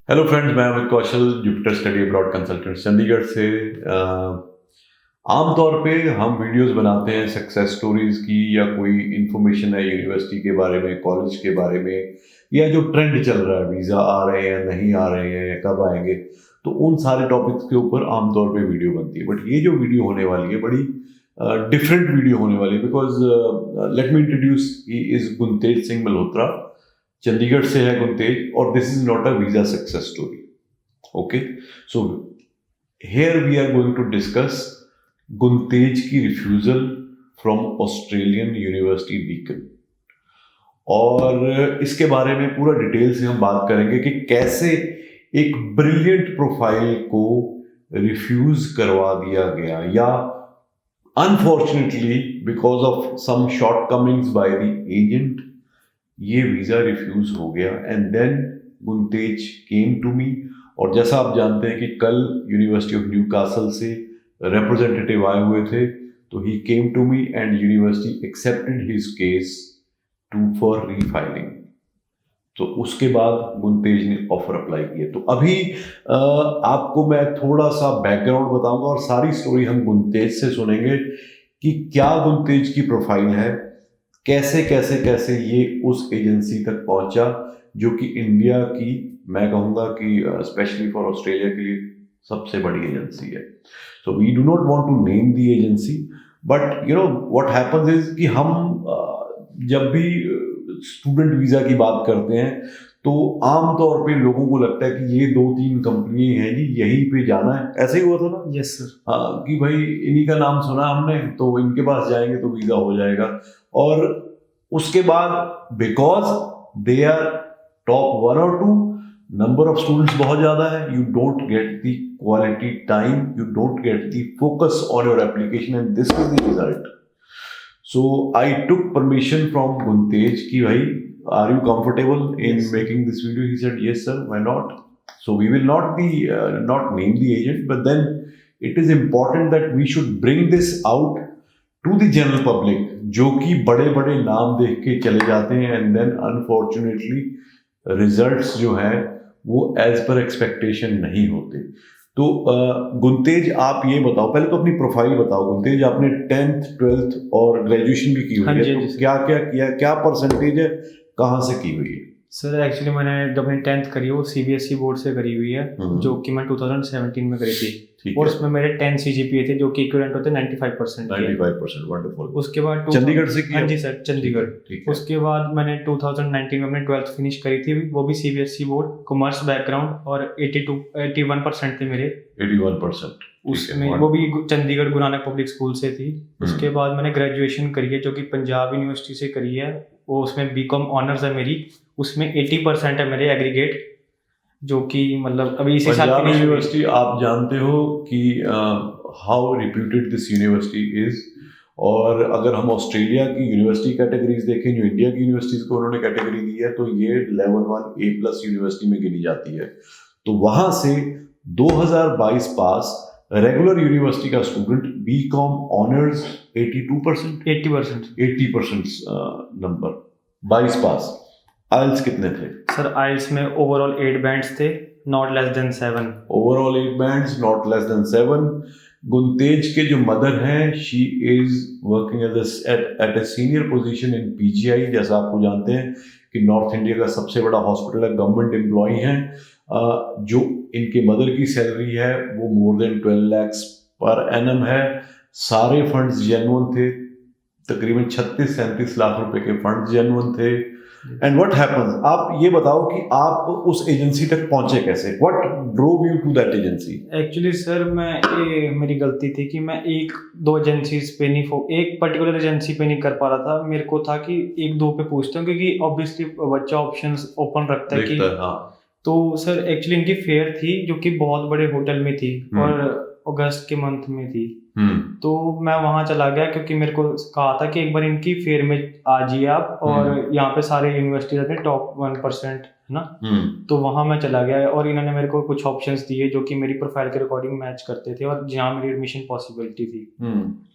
Hello friends, मैं Amit Kaushal, Jupiter study abroad consultant Chandigarh से। आमतौर पे हम वीडियोस बनाते हैं सक्सेस स्टोरीज की, या कोई इन्फॉर्मेशन है यूनिवर्सिटी के बारे में, कॉलेज के बारे में, या जो ट्रेंड चल रहा है, वीज़ा आ रहे हैं नहीं आ रहे हैं, कब आएंगे, तो उन सारे टॉपिक्स के ऊपर आमतौर पे वीडियो बनती है। बट ये जो वीडियो होने वाली है बड़ी डिफरेंट वीडियो होने वाली है, because let me introduce, he is Guntej Singh Malhotra. Chandigarh से है गुनतेज, और this is not a visa success story. Okay, so here we are going to discuss Guntej की refusal from Australian university Beacon, और इसके बारे में पूरा डिटेल से हम बात करेंगे कि कैसे एक ब्रिलियंट प्रोफाइल को रिफ्यूज करवा दिया गया, या unfortunately because of some shortcomings by the agent ये वीज़ा रिफ्यूज हो गया। And then Guntej came to me, और जैसा आप जानते हैं कि कल यूनिवर्सिटी ऑफ न्यूकासल से रिप्रेजेंटेटिव आए हुए थे, तो he came to me and university accepted his case to for refiling. तो उसके बाद गुनतेज ने ऑफर अप्लाई किया। तो अभी आपको मैं थोड़ा सा बैकग्राउंड बताऊंगा, और सारी स्टोरी हम गुनतेज से सुनेंगे कि क्या गुनतेज की प्रोफाइल है, कैसे कैसे कैसे ये उस एजेंसी तक पहुंचा जो कि इंडिया की, मैं कहूँगा कि स्पेशली फॉर ऑस्ट्रेलिया के लिए सबसे बड़ी एजेंसी है। So we do not want to name the agency, but you know what happens is कि हम जब भी स्टूडेंट वीज़ा की बात करते हैं तो आमतौर पे लोगों को लगता है कि ये 2-3 कंपनी हैं जी, यहीं पे जाना है। ऐसे ही हुआ था ना? Yes sir. कि भाई इन्हीं का नाम सुना हमने, तो इनके पास जाएंगे तो वीज़ा हो जाएगा। और उसके बाद बिकॉज दे आर टॉप 1 और 2, नंबर ऑफ स्टूडेंट्स बहुत ज़्यादा है, you don't get the quality time, you don't get the focus on your application, and this is the result. So I took permission from Guntej कि भाई, are you comfortable in Yes. making this video? He said yes sir, why not? So we will not be not name the agent, but then it is important that we should bring this out to the general public, जो कि बड़े बड़े नाम देख के चले जाते हैं, and then unfortunately results जो है वो as per expectation नहीं होते। तो गुनतेज, आप ये बताओ, पहले तो अपनी प्रोफाइल बताओ। गुनतेज, आपने 10th 12th और ग्रेजुएशन भी की हुई हाँ है, जी, तो हाँ जी, क्या क्या किया, क्या परसेंटेज है, कहाँ से की हुई है? सर एक्चुअली मैंने जब अपनी 10th करी है वो सीबीएसई बोर्ड से करी हुई है, जो कि मैं 2017 में करी थी। ठीक और है, उसमें मेरे 10 CGPA थे जो कि इक्विवेलेंट होते 95% के। 95%, वंडरफुल। उसके बाद चंडीगढ़ से किया? हाँ जी सर, चंडीगढ़। ठीक है। उसके बाद मैंने 2019 में अपनी 12th फिनिश करी थी, वो भी सीबीएसई बोर्ड, कॉमर्स बैकग्राउंड, और 81% थे मेरे 81%। उसमें, वो भी चंडीगढ़ गुरु नानक पब्लिक स्कूल से थी। उसके बाद मैंने ग्रेजुएशन करी है जो कि पंजाब यूनिवर्सिटी से करी है, वो उसमें बीकॉम ऑनर्स है मेरी, उसमें 80% है मेरे एग्रीगेट, जो कि मतलब अभी इसी साल पंजाब finish हुई। यूनिवर्सिटी, आप जानते हो कि how reputed this university is. और अगर हम ऑस्ट्रेलिया की यूनिवर्सिटी कैटेगरीज देखें, जो इंडिया की यूनिवर्सिटीज को उन्होंने कैटेगरी दी है, तो ये लेवल 1 A+ यूनिवर्सिटी में गिनी जाती है। तो वहां से 2022 पास रेगुलर यूनिवर्सिटी का स्टूडेंट बीकॉम ऑनर्स 82%, 80%। नंबर 22 पास। आइल्स कितने थे? सर आइल्स में ओवरऑल 8 बैंड्स थे, not less than 7। Overall 8 bands, not less than 7। गुनतेज के जो मदर हैं, she is working at a senior position in PGI. जैसा आपको जानते हैं कि नॉर्थ इंडिया का सबसे बड़ा हॉस्पिटल है, गवर्नमेंट एम्प्लॉय हैं। जो इनके मदर की सैलरी है वो more than 12 lakhs per annum है। सारे फंड्स जेन्युइन थे, तकरीबन 36-37 लाख रुपए के फंड्स जेन्युइन थे। एंड व्हाट हैपेंस, आप ये बताओ कि आप उस एजेंसी तक पहुंचे कैसे? What drove you to that agency? Actually sir मेरी गलती थी कि मैं एक दो एजेंसीज पे नहीं, एक पर्टिकुलर एजेंसी पे नहीं कर पा रहा था। मेरे को था कि एक दो पे पूछता हूँ, क्योंकि ऑब्वियसली बच्चा ऑप्शंस ओपन रखता है कि हाँ। तो सर एक्चुअली इनकी फेयर थी जो कि बहुत बड़े होटल में थी, और अगस्त के मंथ में थी। तो मैं वहां चला गया क्योंकि मेरे को कहा था कि एक बार इनकी फेयर में आ जाइए आप, और यहाँ पे सारे यूनिवर्सिटी रहते हैं टॉप 1%। है ना। तो वहाँ मैं चला गया और इन्होंने मेरे को कुछ ऑप्शंस दिए जो कि मेरी प्रोफाइल के अकॉर्डिंग मैच करते थे और जहाँ मेरी एडमिशन पॉसिबिलिटी थी।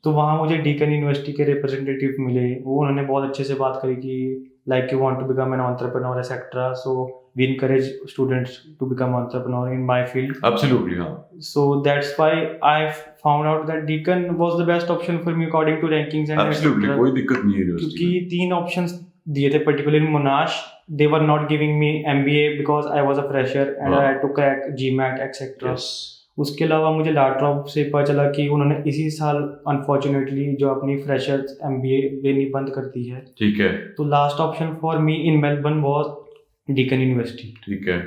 तो वहाँ मुझे डीकन यूनिवर्सिटी के रिप्रेजेंटेटिव मिले, वो उन्होंने बहुत अच्छे से बात करी कि like you want to become an entrepreneur etcetera, so we encourage students to become entrepreneur in my field. Absolutely, हाँ। So that's why I found out that Deakin was the best option for me according to rankings and absolutely, etc. कोई दिक्कत नहीं है university क्योंकि 3 options दिए थे particularly Monash, they were not giving me MBA because I was a fresher and I had to crack GMAT etc. Yes. उसके अलावा मुझे लाट्रॉप से पता चला कि उन्होंने इसी साल अनफॉर्चुनेटली जो अपनी फ्रेशर्स MBA देनी बंद कर दी है। ठीक है, तो last option for me in Melbourne was Deakin University. ठीक है।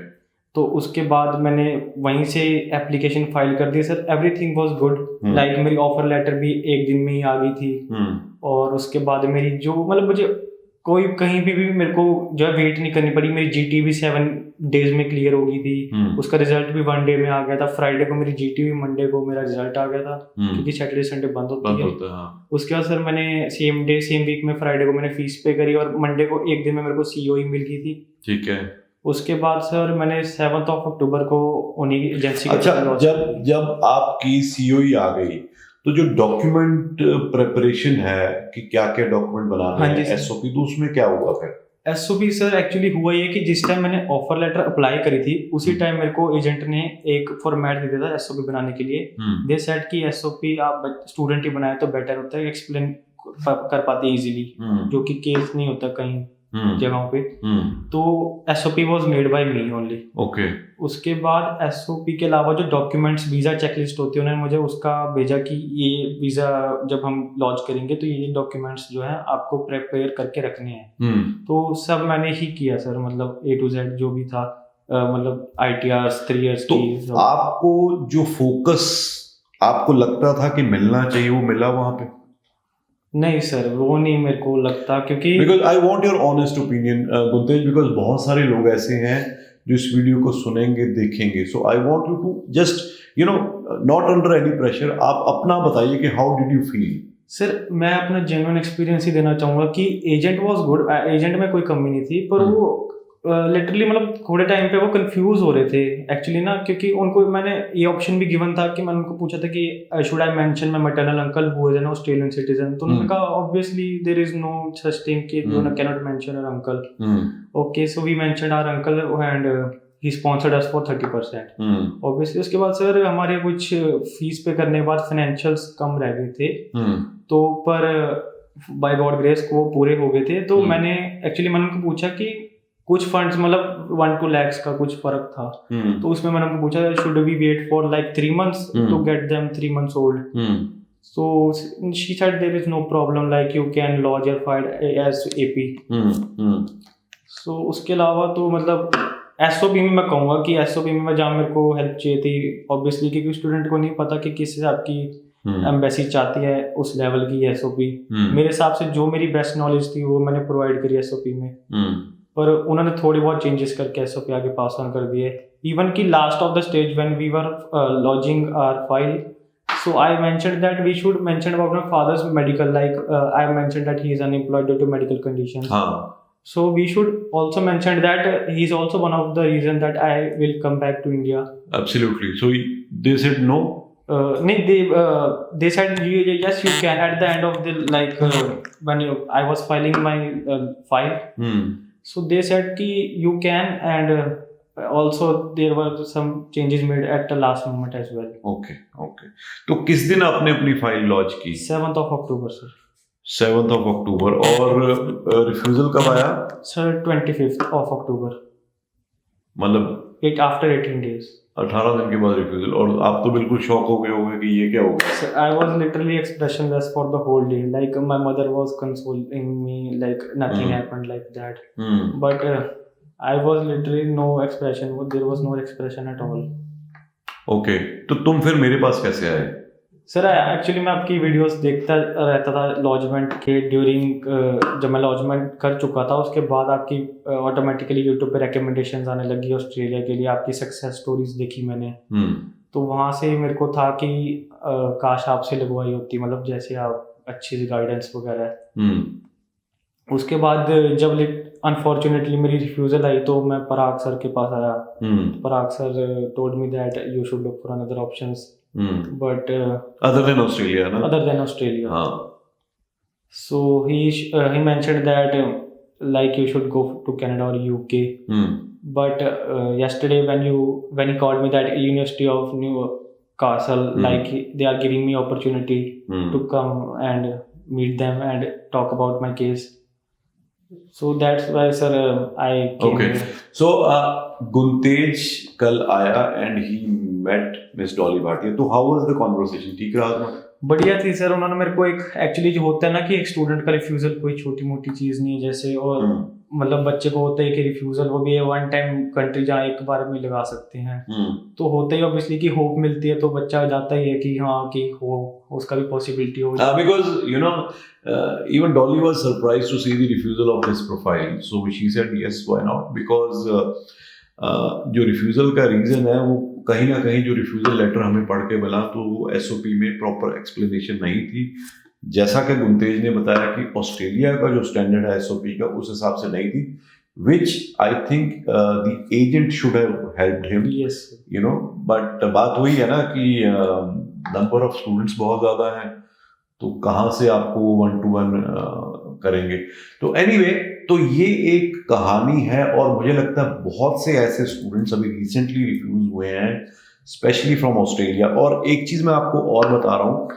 तो उसके बाद मैंने वहीं से एप्लीकेशन फाइल कर दी sir, everything was good, like मेरी ऑफर लेटर भी एक दिन में ही आ गई थी। और उसके बाद मेरी जो मतलब मुझे कोई कहीं भी मेरे को जो है वेट नहीं करनी पड़ी, मेरी जीटी भी 7 डेज में क्लियर हो गई थी। उसका रिजल्ट भी 1 डे में आ गया था, फ्राइडे को मेरी जीटी हुई, मंडे को मेरा रिजल्ट आ गया था क्योंकि सैटरडे संडे बंद होती है। हाँ। उसके बाद सर मैंने सेम डे सेम वीक में फ्राइडे को मैंने फीस पे करी और मंडे को एक दिन में मेरे को सीओई मिल गई थी। ठीक है। उसके बाद सर मैंने 7 अक्टूबर को उन्हीं एजेंसी के अच्छा, जब आपकी सीओई आ गई तो जो डॉक्यूमेंट प्रिपरेशन है कि क्या क्या डॉक्यूमेंट बनाने हैं, एसओपी, तो उसमें क्या हुआ फिर? एसओपी सर एक्चुअली हुआ ये कि जिस टाइम मैंने ऑफर लेटर अप्लाई करी थी उसी टाइम मेरे को एजेंट ने एक फॉर्मेट दे दिया था एसओपी बनाने के लिए। दे सेड कि एसओपी आप स्टूडेंट ही बनाए तो बेटर होता है, एक्सप्लेन कर पाते हैं इजीली, जो कि केस नहीं होता कहीं जगहों पे। तो SOP was made by me only. Okay. उसके बाद एसओपी के अलावा जो डॉक्यूमेंट्स वीज़ा चेकलिस्ट होती है उन्होंने मुझे उसका भेजा कि ये वीज़ा जब हम लॉन्च करेंगे तो ये डॉक्यूमेंट्स जो है आपको प्रिपेयर करके रखने हैं। तो सब मैंने ही किया सर, मतलब A to Z जो भी था, मतलब ITRs 3 years तो की। आपको जो फोकस आपको लगता था कि मिलना चाहिए वो मिला वहां पे? नहीं सर, वो नहीं मेरे को लगता, क्योंकि because I want your honest opinion Guntej, because बहुत सारे लोग ऐसे हैं जो इस वीडियो को सुनेंगे देखेंगे, so I want you to just not under any pressure, आप अपना बताइए कि how did you feel. Sir मैं अपना जेन्युइन एक्सपीरियंस ही देना चाहूँगा कि एजेंट वाज गुड, एजेंट में कोई कमी नहीं थी, पर वो लिटरली मतलब थोड़े टाइम पे वो कंफ्यूज हो रहे थे एक्चुअली ना, क्योंकि उनको मैंने ये ऑप्शन भी गिवन था कि मैंने उनको पूछा था कि should I mention my maternal uncle who is an Australian citizen, तो उन्होंने कहा obviously there is no such thing कि you can not mention your uncle. Okay, so we mentioned our uncle and he sponsored us for 30%। Obviously उसके बाद sir हमारे कुछ fees पे करने के बाद फाइनेंशियल्स कम रह गए थे, तो पर बाय गॉड ग्रेस वो पूरे हो गए थे। तो मैंने उनको पूछा कि कुछ फंड्स मतलब 1-2 lakhs का कुछ फर्क था, तो उसमें मैंने उनको पूछा should we wait for like 3 months to get them 3 months old. So she said there is no problem, like you can lodge your file as AP. सो उसके अलावा तो मतलब एसओपी में मैं कहूँगा कि एसओपी में जहाँ मेरे को हेल्प चाहिए थी ऑब्वियसली, क्योंकि स्टूडेंट को नहीं पता कि किस हिसाब की एम्बेसी चाहती है उस लेवल की एसओपी। मेरे हिसाब से जो मेरी बेस्ट नॉलेज थी वो मैंने प्रोवाइड करी एसओपी में, पर उन्होंने थोड़ी बहुत चेंजेस करके एसओपी आगे पास ऑन कर दिए। इवन कि last of the stage when we were lodging our file, so I mentioned that we should mention about my father's medical, like I mentioned that he is unemployed due to medical conditions. So we should also mention that he is also one of the reason that I will come back to India. Absolutely. So they said no. They said yes you can at the end of the when I was filing my file. So they said ki you can, and also there were some changes made at the last moment as well. Okay. तो किस दिन आपने अपनी file launch की? 7th of October sir. 7th of October। और refusal कब आया? Sir 25th of October। मतलब आफ्टर 18 days। 18 दिन के बाद रिफ्यूजल, और आप तो बिल्कुल शॉक हो गए होंगे कि ये क्या हो गया। I was literally expressionless for the whole day, like my mother was consoling me like nothing happened like that, but I was literally no expression, there was no expression at all. Okay, तो तुम फिर मेरे पास कैसे आए? Sir actually मैं आपकी videos देखता रहता था लॉजमेंट के ड्यूरिंग, जब मैं लॉजमेंट कर चुका था उसके बाद आपकी ऑटोमेटिकली यूट्यूब पे रिकमेंडेशंस आने लगी ऑस्ट्रेलिया के लिए, आपकी सक्सेस स्टोरीज देखी मैंने। तो वहाँ से मेरे को था कि काश आपसे लगवाई होती, मतलब जैसे आप अच्छी गाइडेंस वगैरह। उसके बाद जब अनफॉर्चुनेटली मेरी रिफ्यूज़ल आई तो मैं पराग सर के पास आया. पराग sir told me that you should look for another options, but other than Australia ना. other than Australia. हाँ. So he mentioned that like you should go to Canada or UK. But yesterday when he called me that University of Newcastle, like they are giving me opportunity to come and meet them and talk about my case. So that's why sir I came Okay. here. So Guntej कल आया and he met Miss Dolly Bhatia. तो how was the conversation? ठीक रहा था? बढ़िया थी sir. उन्होंने मेरे को एक एक्चुअली जो होता है ना कि एक स्टूडेंट का रिफ्यूज़ल कोई छोटी मोटी चीज़ नहीं है जैसे, और मतलब बच्चे को होता है कि रिफ्यूज़ल वो भी है वन टाइम कंट्री जहाँ एक बार में लगा सकते हैं. तो होता ही ऑब्वियसली कि होप मिलती है तो बच्चा जाता ही है कि हाँ कि हो उसका भी पॉसिबिलिटी हो. Because you know even Dolly was surprised to see the refusal of this profile. So she said yes, why not? Because जो रिफ्यूज़ल का रीज़न है वो कहीं ना कहीं जो रिफ्यूज़ल लेटर हमें पढ़ के मिला तो वो एसओपी में प्रॉपर एक्सप्लेनेशन नहीं थी. जैसा कि गुंतेज ने बताया कि ऑस्ट्रेलिया का जो स्टैंडर्ड है एसओपी का उस हिसाब से नहीं थी, which I think the agent should have helped him. Yes. You know, but बात वही है ना कि नंबर ऑफ स्टूडेंट्स बहुत ज़्यादा हैं तो कहाँ से आपको 1-to-1 करेंगे. तो एनीवे तो ये एक कहानी है और मुझे लगता है बहुत से ऐसे स्टूडेंट्स अभी रिसेंटली रिफ्यूज हुए हैं स्पेशली फ्रॉम ऑस्ट्रेलिया. और एक चीज़ मैं आपको और बता रहा हूँ,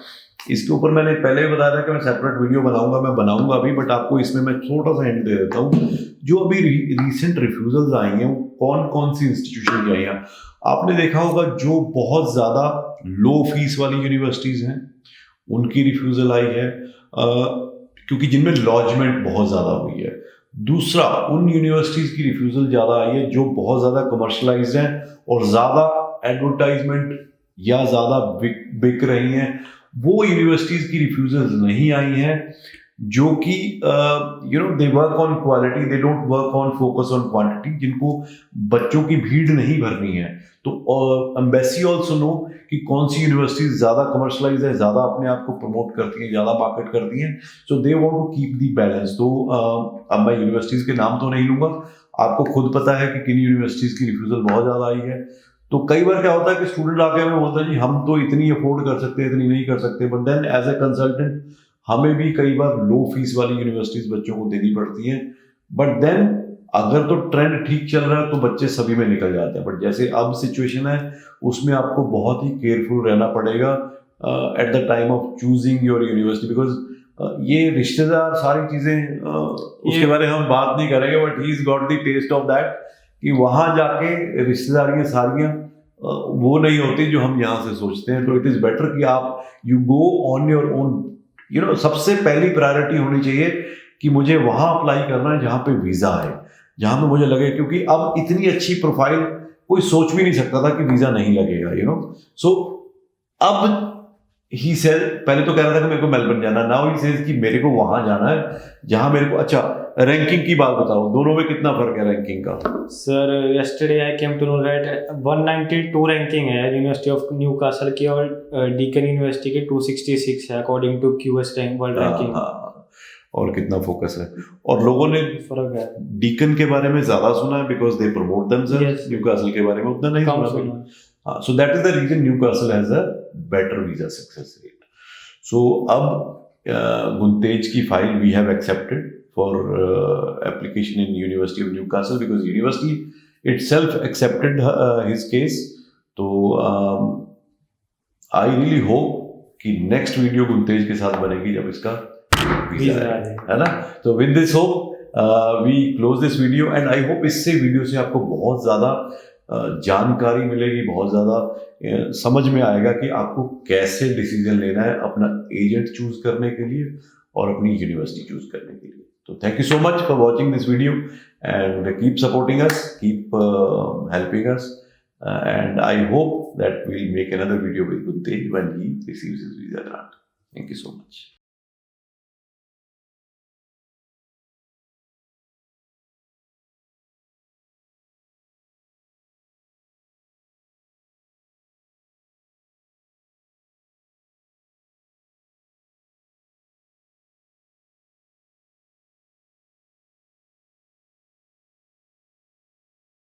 इसके ऊपर मैंने पहले ही बताया था कि मैं सेपरेट वीडियो मैं बनाऊंगा अभी, बट आपको इसमें मैं छोटा सा हिंट दे देता हूँ. जो अभी रिसेंट रिफ्यूजल्स आई हैं वो कौन कौन सी इंस्टीट्यूशन की आई हैं. आपने देखा होगा जो बहुत ज़्यादा लो फीस वाली यूनिवर्सिटीज़ हैं उनकी रिफ्यूज़ल आई है क्योंकि जिनमें लॉजमेंट बहुत ज़्यादा हुई है. दूसरा, उन यूनिवर्सिटीज़ की रिफ्यूज़ल ज़्यादा आई है जो बहुत ज़्यादा कमर्शलाइज्ड हैं और ज़्यादा एडवर्टाइजमेंट या ज़्यादा बिक रही हैं. वो यूनिवर्सिटीज़ की रिफ्यूज़ल्स नहीं आई हैं जो कि you know they work on quality, they don't work on focus on quantity, जिनको बच्चों की भीड़ नहीं भरनी है. तो एम्बेसी ऑल्सो नो कि कौन सी यूनिवर्सिटीज ज़्यादा कमर्शलाइज है, ज़्यादा अपने आप को प्रमोट करती हैं, ज़्यादा मार्केट करती हैं. So they want to keep the balance. तो अब मैं यूनिवर्सिटीज़ के नाम तो नहीं लूँगा, आपको खुद पता है कि किन यूनिवर्सिटीज़ की रिफ्यूज़ल बहुत ज़्यादा आई है. तो कई बार क्या होता है कि स्टूडेंट आके हमें बोलता है जी हम तो इतनी अफोर्ड कर सकते हैं, इतनी नहीं कर सकते, but then as a consultant हमें भी कई बार लो फीस वाली यूनिवर्सिटीज बच्चों को देनी पड़ती हैं. बट देन अगर तो ट्रेंड ठीक चल रहा है तो बच्चे सभी में निकल जाते हैं. बट जैसे अब सिचुएशन है उसमें आपको बहुत ही केयरफुल रहना पड़ेगा at the time of choosing your university. Because ये रिश्तेदार सारी चीज़ें उसके बारे में हम बात नहीं करेंगे, but he is got the taste of that कि वहाँ जाके रिश्तेदारियाँ सारियाँ वो नहीं होती जो हम यहाँ से सोचते हैं. तो इट इज़ बेटर कि आप you go on your own. You know सबसे पहली प्रायोरिटी होनी चाहिए कि मुझे वहाँ अप्लाई करना है जहाँ पे वीज़ा है, जहाँ पे मुझे लगे, क्योंकि अब इतनी अच्छी प्रोफाइल कोई सोच भी नहीं सकता था कि वीज़ा नहीं लगेगा. यू नो सो अब ही सेड, पहले तो कह रहा था कि मेरे को मेलबर्न जाना, नाउ ही सेज कि मेरे को वहाँ जाना है जहाँ मेरे को. अच्छा, रैंकिंग की बात बताओ, दोनों में कितना फर्क है रैंकिंग का? Sir yesterday I came to know that 192 ranking है यूनिवर्सिटी ऑफ न्यूकासल की और डीकन यूनिवर्सिटी की 266 है according to QS rank world ranking. और कितना फोकस है. और लोगों ने फर्क है. डीकन के बारे में ज्यादा सुना है because they promote themselves. Newcastle के बारे में उतना नहीं सुना. So that is the reason Newcastle has a better visa success rate. So अब Guntej की file we have accepted for application in University of Newcastle because university itself accepted his case. तो I really hope कि next video Guntej के साथ बनेगी जब इसका visa है ना. तो with this hope we close this video and I hope इससे वीडियो से आपको बहुत ज़्यादा जानकारी मिलेगी, बहुत ज़्यादा समझ में आएगा कि आपको कैसे डिसीजन लेना है अपना एजेंट चूज करने के लिए और अपनी यूनिवर्सिटी चूज करने के लिए. तो thank you so much for watching this video and keep supporting us, keep helping us and I hope that we will make another video with Guntej when he receives his visa grant. Thank you so much.